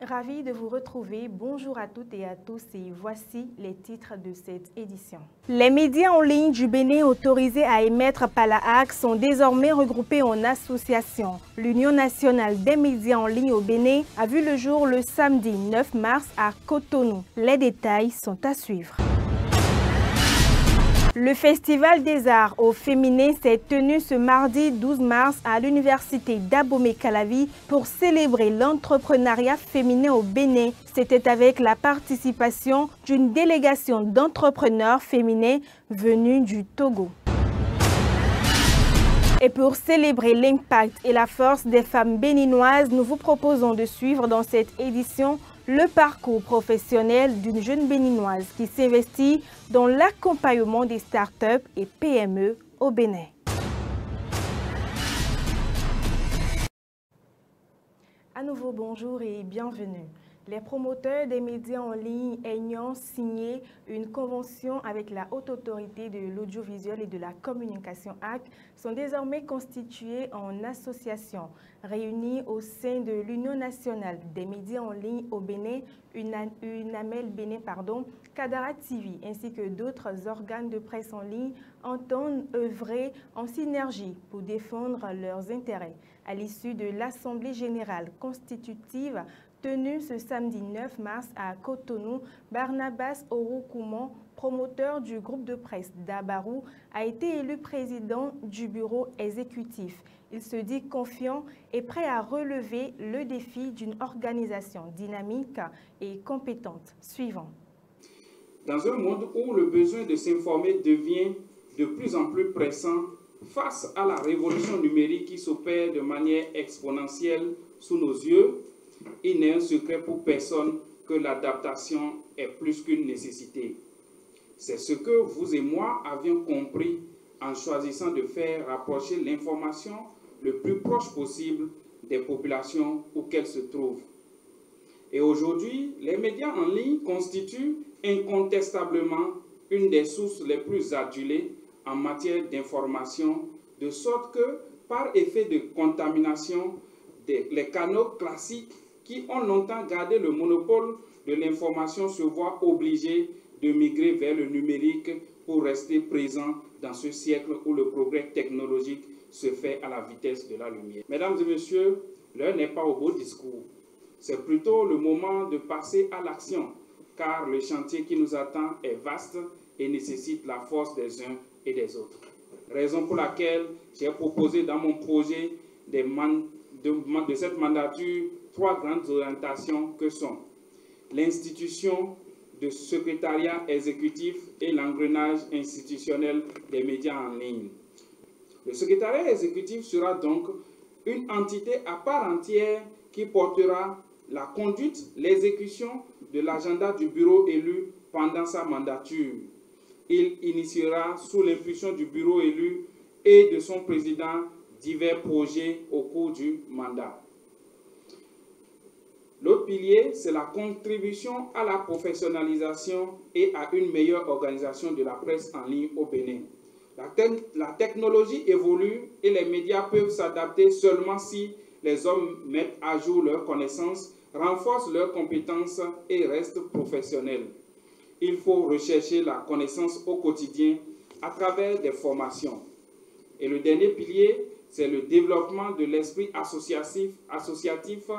Ravi de vous retrouver. Bonjour à toutes et à tous et voici les titres de cette édition. Les médias en ligne du Bénin autorisés à émettre par la HAC sont désormais regroupés en associations. L'Union nationale des médias en ligne au Bénin a vu le jour le samedi 9 mars à Cotonou. Les détails sont à suivre. Le Festival des Arts au féminin s'est tenu ce mardi 12 mars à l'université d'Abomey-Calavi pour célébrer l'entrepreneuriat féminin au Bénin. C'était avec la participation d'une délégation d'entrepreneurs féminins venus du Togo. Et pour célébrer l'impact et la force des femmes béninoises, nous vous proposons de suivre dans cette édition le parcours professionnel d'une jeune béninoise qui s'investit dans l'accompagnement des startups et PME au Bénin. À nouveau, bonjour et bienvenue. Les promoteurs des médias en ligne ayant signé une convention avec la Haute Autorité de l'Audiovisuel et de la Communication HAC sont désormais constitués en association. Réunis au sein de l'Union nationale des médias en ligne au Bénin, UNAMEL Bénin, Kadara TV ainsi que d'autres organes de presse en ligne entendent œuvrer en synergie pour défendre leurs intérêts. À l'issue de l'Assemblée générale constitutive tenue ce samedi 9 mars à Cotonou, Barnabas Orokoumon, promoteur du groupe de presse d'Abarou, a été élu président du bureau exécutif. Il se dit confiant et prêt à relever le défi d'une organisation dynamique et compétente. Suivant. Dans un monde où le besoin de s'informer devient de plus en plus pressant face à la révolution numérique qui s'opère de manière exponentielle sous nos yeux, il n'est un secret pour personne que l'adaptation est plus qu'une nécessité. C'est ce que vous et moi avions compris en choisissant de faire rapprocher l'information le plus proche possible des populations où qu'elles se trouvent. Et aujourd'hui, les médias en ligne constituent incontestablement une des sources les plus adulées en matière d'information, de sorte que, par effet de contamination, les canaux classiques qui ont longtemps gardé le monopole de l'information se voient obligés de migrer vers le numérique pour rester présents dans ce siècle où le progrès technologique se fait à la vitesse de la lumière. Mesdames et messieurs, l'heure n'est pas au beau discours. C'est plutôt le moment de passer à l'action, car le chantier qui nous attend est vaste et nécessite la force des uns et des autres. Raison pour laquelle j'ai proposé dans mon projet de cette mandature 3 grandes orientations que sont l'institution de secrétariat exécutif et l'engrenage institutionnel des médias en ligne. Le secrétariat exécutif sera donc une entité à part entière qui portera la conduite, l'exécution de l'agenda du bureau élu pendant sa mandature. Il initiera sous l'impulsion du bureau élu et de son président divers projets au cours du mandat. L'autre pilier, c'est la contribution à la professionnalisation et à une meilleure organisation de la presse en ligne au Bénin. La technologie évolue et les médias peuvent s'adapter seulement si les hommes mettent à jour leurs connaissances, renforcent leurs compétences et restent professionnels. Il faut rechercher la connaissance au quotidien à travers des formations. Et le dernier pilier, c'est le développement de l'esprit associatif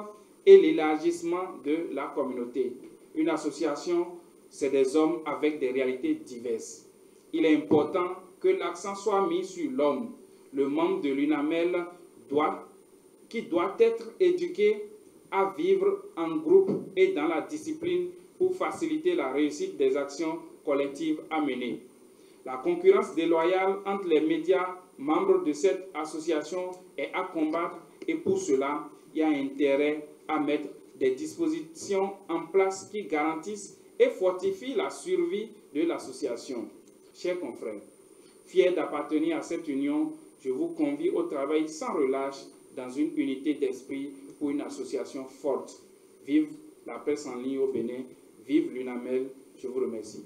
et l'élargissement de la communauté. Une association, c'est des hommes avec des réalités diverses. Il est important que l'accent soit mis sur l'homme. Le membre de l'UNAMEL qui doit être éduqué à vivre en groupe et dans la discipline pour faciliter la réussite des actions collectives à mener. La concurrence déloyale entre les médias membres de cette association est à combattre et pour cela, il y a intérêt à mettre des dispositions en place qui garantissent et fortifient la survie de l'association. Chers confrères, fiers d'appartenir à cette union, je vous convie au travail sans relâche dans une unité d'esprit pour une association forte. Vive la presse en ligne au Bénin, vive l'UNAMEL, je vous remercie.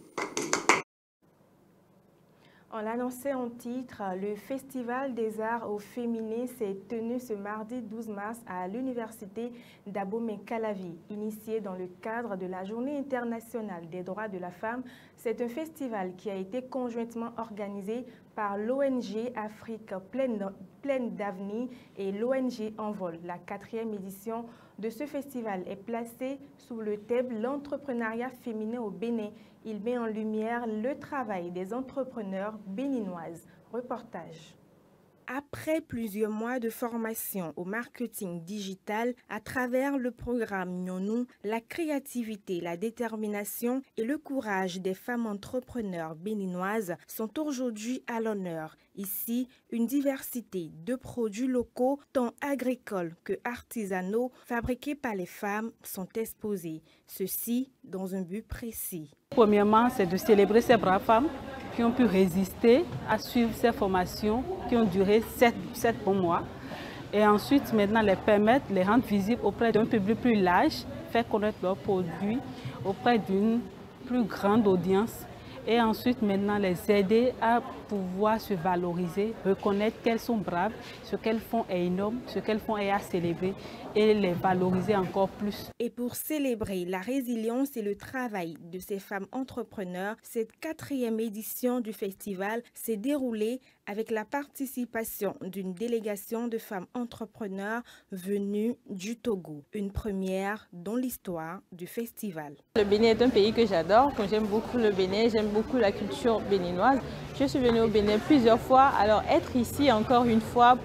On l'annonçait en titre, le Festival des arts au féminin s'est tenu ce mardi 12 mars à l'université d'Abomey-Calavi. Initié dans le cadre de la Journée internationale des droits de la femme, c'est un festival qui a été conjointement organisé par l'ONG Afrique Pleine d'Avenir et l'ONG Envol. La 4e édition de ce festival est placée sous le thème « L'entrepreneuriat féminin au Bénin ». Il met en lumière le travail des entrepreneurs béninoises. Reportage. Après plusieurs mois de formation au marketing digital à travers le programme Nyonou, la créativité, la détermination et le courage des femmes entrepreneurs béninoises sont aujourd'hui à l'honneur. Ici, une diversité de produits locaux, tant agricoles que artisanaux, fabriqués par les femmes, sont exposés. Ceci dans un but précis. Premièrement, c'est de célébrer ces braves femmes qui ont pu résister à suivre ces formations qui ont duré 7 bons mois. Et ensuite, maintenant, les permettre, les rendre visibles auprès d'un public plus large, faire connaître leurs produits auprès d'une plus grande audience. Et ensuite, maintenant, les aider à pouvoir se valoriser, reconnaître qu'elles sont braves, ce qu'elles font est énorme, ce qu'elles font est à célébrer et les valoriser encore plus. Et pour célébrer la résilience et le travail de ces femmes entrepreneurs, cette 4e édition du festival s'est déroulée avec la participation d'une délégation de femmes entrepreneurs venues du Togo. Une première dans l'histoire du festival. Le Bénin est un pays que j'adore, j'aime beaucoup le Bénin, j'aime beaucoup la culture béninoise. Je suis venue au Bénin plusieurs fois, alors être ici encore une fois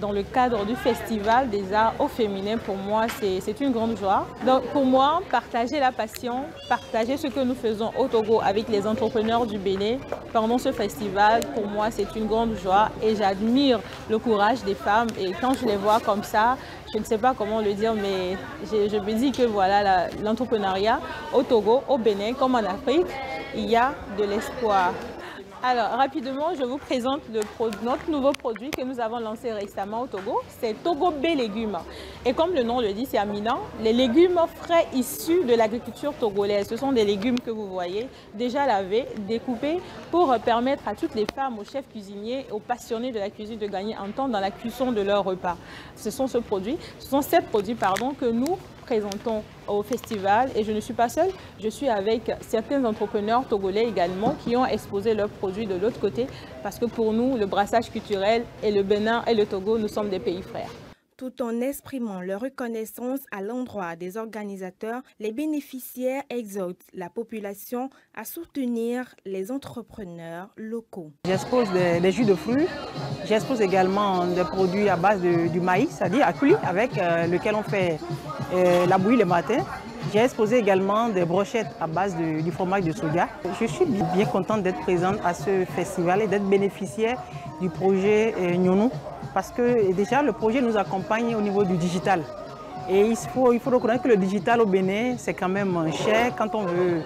dans le cadre du Festival des arts au féminin, pour moi, c'est une grande joie. Donc pour moi, partager la passion, partager ce que nous faisons au Togo avec les entrepreneurs du Bénin pendant ce festival, pour moi, c'est une grande joie et j'admire le courage des femmes. Et quand je les vois comme ça, je ne sais pas comment le dire, mais je me dis que voilà, l'entrepreneuriat au Togo, au Bénin, comme en Afrique, il y a de l'espoir. Alors, rapidement, je vous présente notre nouveau produit que nous avons lancé récemment au Togo. C'est Togo B Légumes. Et comme le nom le dit, c'est éminent. Les légumes frais issus de l'agriculture togolaise. Ce sont des légumes que vous voyez, déjà lavés, découpés, pour permettre à toutes les femmes, aux chefs cuisiniers, aux passionnés de la cuisine de gagner un temps dans la cuisson de leur repas. Ce sont ces produits que nous présentons au festival et je ne suis pas seule, je suis avec certains entrepreneurs togolais également qui ont exposé leurs produits de l'autre côté parce que pour nous, le brassage culturel et le Bénin et le Togo, nous sommes des pays frères. Tout en exprimant leur reconnaissance à l'endroit des organisateurs, les bénéficiaires exhortent la population à soutenir les entrepreneurs locaux. J'expose des jus de fruits, j'expose également des produits à base du maïs, c'est-à-dire à cuit, avec lequel on fait la bouillie le matin. J'ai exposé également des brochettes à base du fromage de soja. Je suis bien contente d'être présente à ce festival et d'être bénéficiaire du projet Nyonou. Parce que déjà le projet nous accompagne au niveau du digital. Et il faut reconnaître que le digital au Bénin, c'est quand même cher quand on veut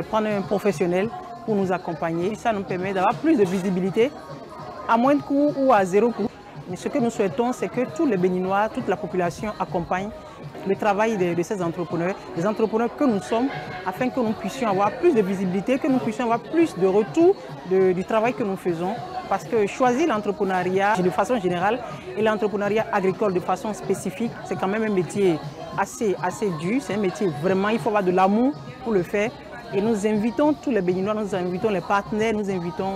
prendre un professionnel pour nous accompagner. Ça nous permet d'avoir plus de visibilité à moins de coût ou à zéro coût. Mais ce que nous souhaitons, c'est que tous les Béninois, toute la population accompagne le travail de ces entrepreneurs, les entrepreneurs que nous sommes, afin que nous puissions avoir plus de visibilité, que nous puissions avoir plus de retour du travail que nous faisons. Parce que choisir l'entrepreneuriat de façon générale et l'entrepreneuriat agricole de façon spécifique, c'est quand même un métier assez dur. C'est un métier vraiment, il faut avoir de l'amour pour le faire. Et nous invitons tous les Béninois, nous invitons les partenaires, nous invitons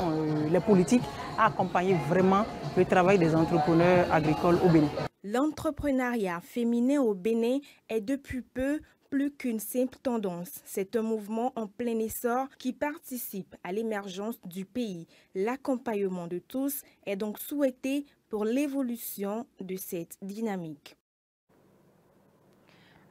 les politiques à accompagner vraiment le travail des entrepreneurs agricoles au Bénin. L'entrepreneuriat féminin au Bénin est depuis peu plus qu'une simple tendance. C'est un mouvement en plein essor qui participe à l'émergence du pays. L'accompagnement de tous est donc souhaité pour l'évolution de cette dynamique.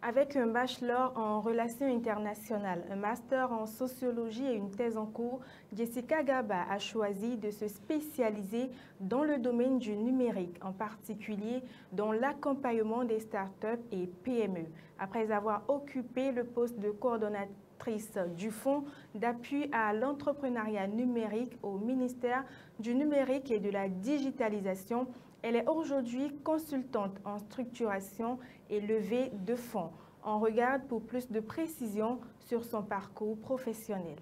Avec un bachelor en relations internationales, un master en sociologie et une thèse en cours, Jessica Gaba a choisi de se spécialiser dans le domaine du numérique, en particulier dans l'accompagnement des startups et PME. Après avoir occupé le poste de coordonnatrice du Fonds d'appui à l'entrepreneuriat numérique au ministère du Numérique et de la Digitalisation, elle est aujourd'hui consultante en structuration et levée de fonds. On regarde pour plus de précisions sur son parcours professionnel.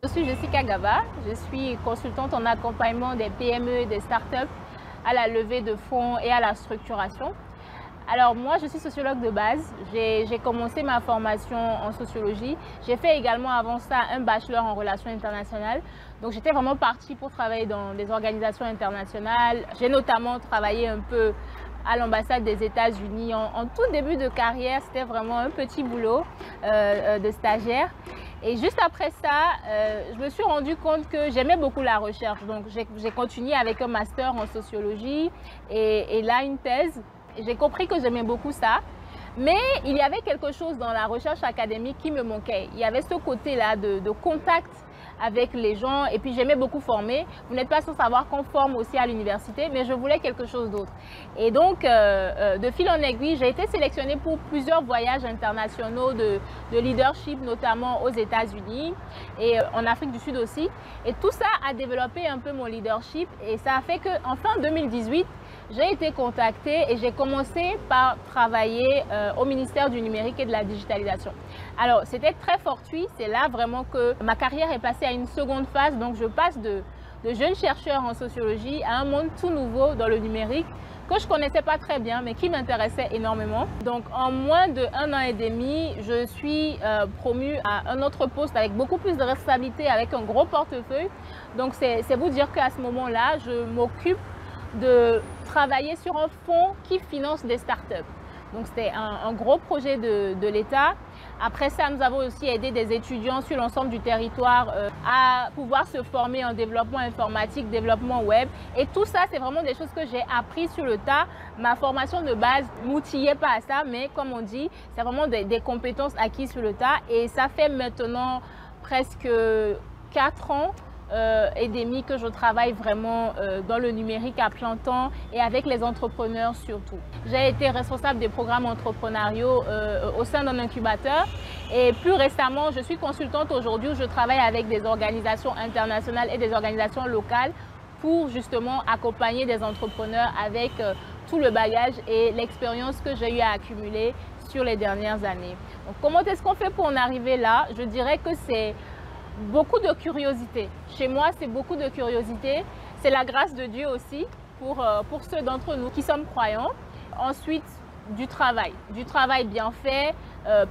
Je suis Jessica Gaba, je suis consultante en accompagnement des PME et des startups à la levée de fonds et à la structuration. Alors moi, je suis sociologue de base. J'ai commencé ma formation en sociologie. J'ai fait également avant ça un bachelor en relations internationales. Donc j'étais vraiment partie pour travailler dans des organisations internationales. J'ai notamment travaillé un peu à l'ambassade des États-Unis. En tout début de carrière, c'était vraiment un petit boulot de stagiaire. Et juste après ça, je me suis rendu compte que j'aimais beaucoup la recherche. Donc j'ai continué avec un master en sociologie et là une thèse. J'ai compris que j'aimais beaucoup ça, mais il y avait quelque chose dans la recherche académique qui me manquait. Il y avait ce côté-là de contact avec les gens et puis j'aimais beaucoup former. Vous n'êtes pas sans savoir qu'on forme aussi à l'université, mais je voulais quelque chose d'autre. Et donc, de fil en aiguille, j'ai été sélectionnée pour plusieurs voyages internationaux de leadership, notamment aux États-Unis et en Afrique du Sud aussi. Et tout ça a développé un peu mon leadership et ça a fait qu'en fin 2018, j'ai été contactée et j'ai commencé par travailler au ministère du numérique et de la digitalisation. Alors, c'était très fortuit, c'est là vraiment que ma carrière est passée à une seconde phase. Donc, je passe de jeune chercheur en sociologie à un monde tout nouveau dans le numérique que je ne connaissais pas très bien, mais qui m'intéressait énormément. Donc, en moins d'1 an et demi, je suis promue à un autre poste avec beaucoup plus de responsabilités, avec un gros portefeuille. Donc, c'est vous dire qu'à ce moment-là, je m'occupe de travailler sur un fonds qui finance des startups. Donc c'était un gros projet de l'État. Après ça, nous avons aussi aidé des étudiants sur l'ensemble du territoire à pouvoir se former en développement informatique, développement web. Et tout ça, c'est vraiment des choses que j'ai appris sur le tas. Ma formation de base ne m'outillait pas à ça, mais comme on dit, c'est vraiment des compétences acquises sur le tas. Et ça fait maintenant presque 4 ans et demi que je travaille vraiment dans le numérique à plein temps et avec les entrepreneurs surtout. J'ai été responsable des programmes entrepreneuriaux au sein d'un incubateur et plus récemment, je suis consultante aujourd'hui où je travaille avec des organisations internationales et des organisations locales pour justement accompagner des entrepreneurs avec tout le bagage et l'expérience que j'ai eu à accumuler sur les dernières années. Donc, comment est-ce qu'on fait pour en arriver là? Je dirais que c'est beaucoup de curiosité. Chez moi, c'est beaucoup de curiosité. C'est la grâce de Dieu aussi pour ceux d'entre nous qui sommes croyants. Ensuite, du travail bien fait,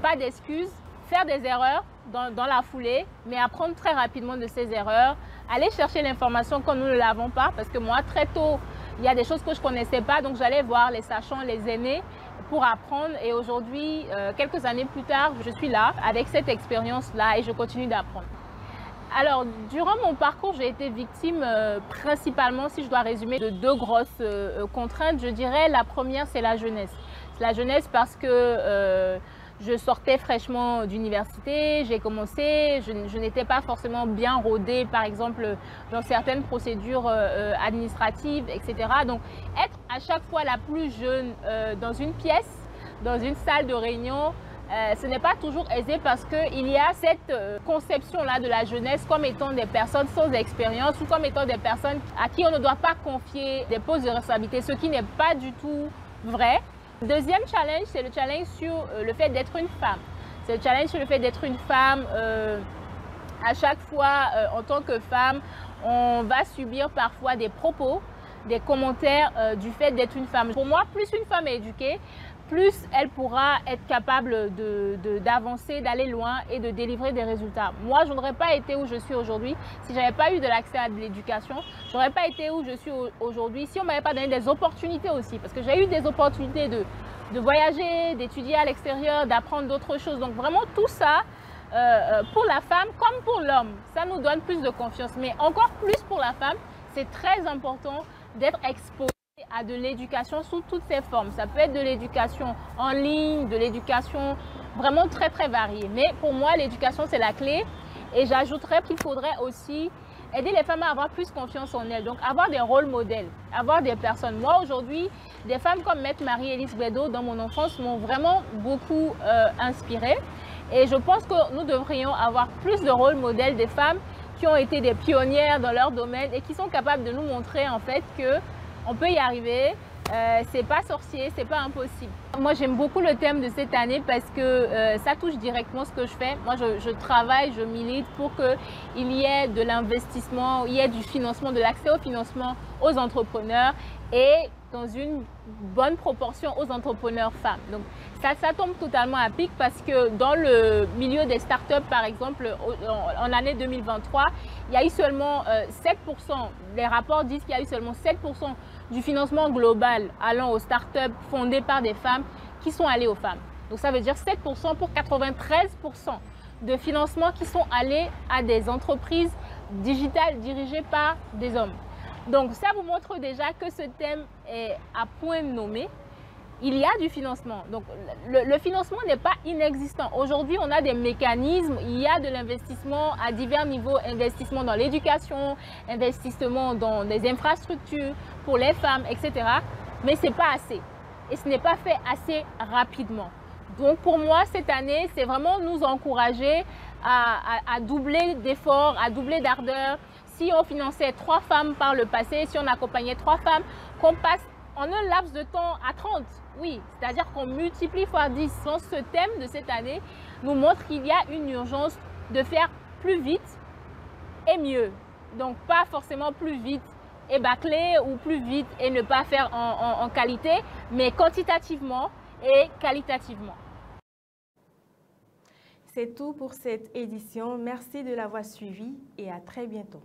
pas d'excuses, faire des erreurs dans la foulée, mais apprendre très rapidement de ces erreurs, aller chercher l'information quand nous ne l'avons pas, parce que moi, très tôt, il y a des choses que je ne connaissais pas, donc j'allais voir les sachants, les aînés, pour apprendre. Et aujourd'hui, quelques années plus tard, je suis là avec cette expérience-là et je continue d'apprendre. Alors, durant mon parcours, j'ai été victime principalement, si je dois résumer, de 2 grosses contraintes. Je dirais la première, c'est la jeunesse. C'est la jeunesse parce que je sortais fraîchement d'université, j'ai commencé, je n'étais pas forcément bien rodée, par exemple, dans certaines procédures administratives, etc. Donc, être à chaque fois la plus jeune dans une pièce, dans une salle de réunion, ce n'est pas toujours aisé parce qu'il y a cette conception-là de la jeunesse comme étant des personnes sans expérience ou comme étant des personnes à qui on ne doit pas confier des postes de responsabilité, ce qui n'est pas du tout vrai. Deuxième challenge, c'est le challenge sur le fait d'être une femme. C'est le challenge sur le fait d'être une femme. À chaque fois, en tant que femme, on va subir parfois des propos, des commentaires du fait d'être une femme. Pour moi, plus une femme est éduquée, plus elle pourra être capable d'avancer, d'aller loin et de délivrer des résultats. Moi, je n'aurais pas été où je suis aujourd'hui si je n'avais pas eu de l'accès à de l'éducation. Je n'aurais pas été où je suis aujourd'hui si on ne m'avait pas donné des opportunités aussi. Parce que j'ai eu des opportunités de voyager, d'étudier à l'extérieur, d'apprendre d'autres choses. Donc vraiment tout ça, pour la femme comme pour l'homme, ça nous donne plus de confiance. Mais encore plus pour la femme, c'est très important d'être exposée à de l'éducation sous toutes ses formes. Ça peut être de l'éducation en ligne, de l'éducation vraiment très très variée. Mais pour moi, l'éducation, c'est la clé. Et j'ajouterais qu'il faudrait aussi aider les femmes à avoir plus confiance en elles. Donc avoir des rôles modèles, avoir des personnes. Moi aujourd'hui, des femmes comme Maître Marie-Élise Bédot dans mon enfance m'ont vraiment beaucoup inspirée. Et je pense que nous devrions avoir plus de rôles modèles des femmes qui ont été des pionnières dans leur domaine et qui sont capables de nous montrer en fait que on peut y arriver, c'est pas sorcier, c'est pas impossible. Moi, j'aime beaucoup le thème de cette année parce que ça touche directement ce que je fais. Moi, je travaille, je milite pour qu'il y ait de l'investissement, il y ait du financement, de l'accès au financement aux entrepreneurs et dans une bonne proportion aux entrepreneurs femmes. Donc, ça tombe totalement à pic parce que dans le milieu des startups, par exemple, en année 2023, il y a eu seulement 7%, les rapports disent qu'il y a eu seulement 7% du financement global allant aux startups fondées par des femmes qui sont allées aux femmes. Donc ça veut dire 7% pour 93% de financements qui sont allés à des entreprises digitales dirigées par des hommes. Donc ça vous montre déjà que ce thème est à point nommé. Il y a du financement. Donc le financement n'est pas inexistant. Aujourd'hui, on a des mécanismes, il y a de l'investissement à divers niveaux, investissement dans l'éducation, investissement dans des infrastructures pour les femmes, etc. Mais ce n'est pas assez. Et ce n'est pas fait assez rapidement. Donc pour moi, cette année, c'est vraiment nous encourager à doubler d'efforts, à doubler d'ardeur. Si on finançait 3 femmes par le passé, si on accompagnait 3 femmes, qu'on passe en un laps de temps à 30, oui, c'est-à-dire qu'on multiplie fois 10. Donc, ce thème de cette année nous montre qu'il y a une urgence de faire plus vite et mieux. Donc, pas forcément plus vite et bâcler ou plus vite et ne pas faire en qualité, mais quantitativement et qualitativement. C'est tout pour cette édition. Merci de l'avoir suivi et à très bientôt.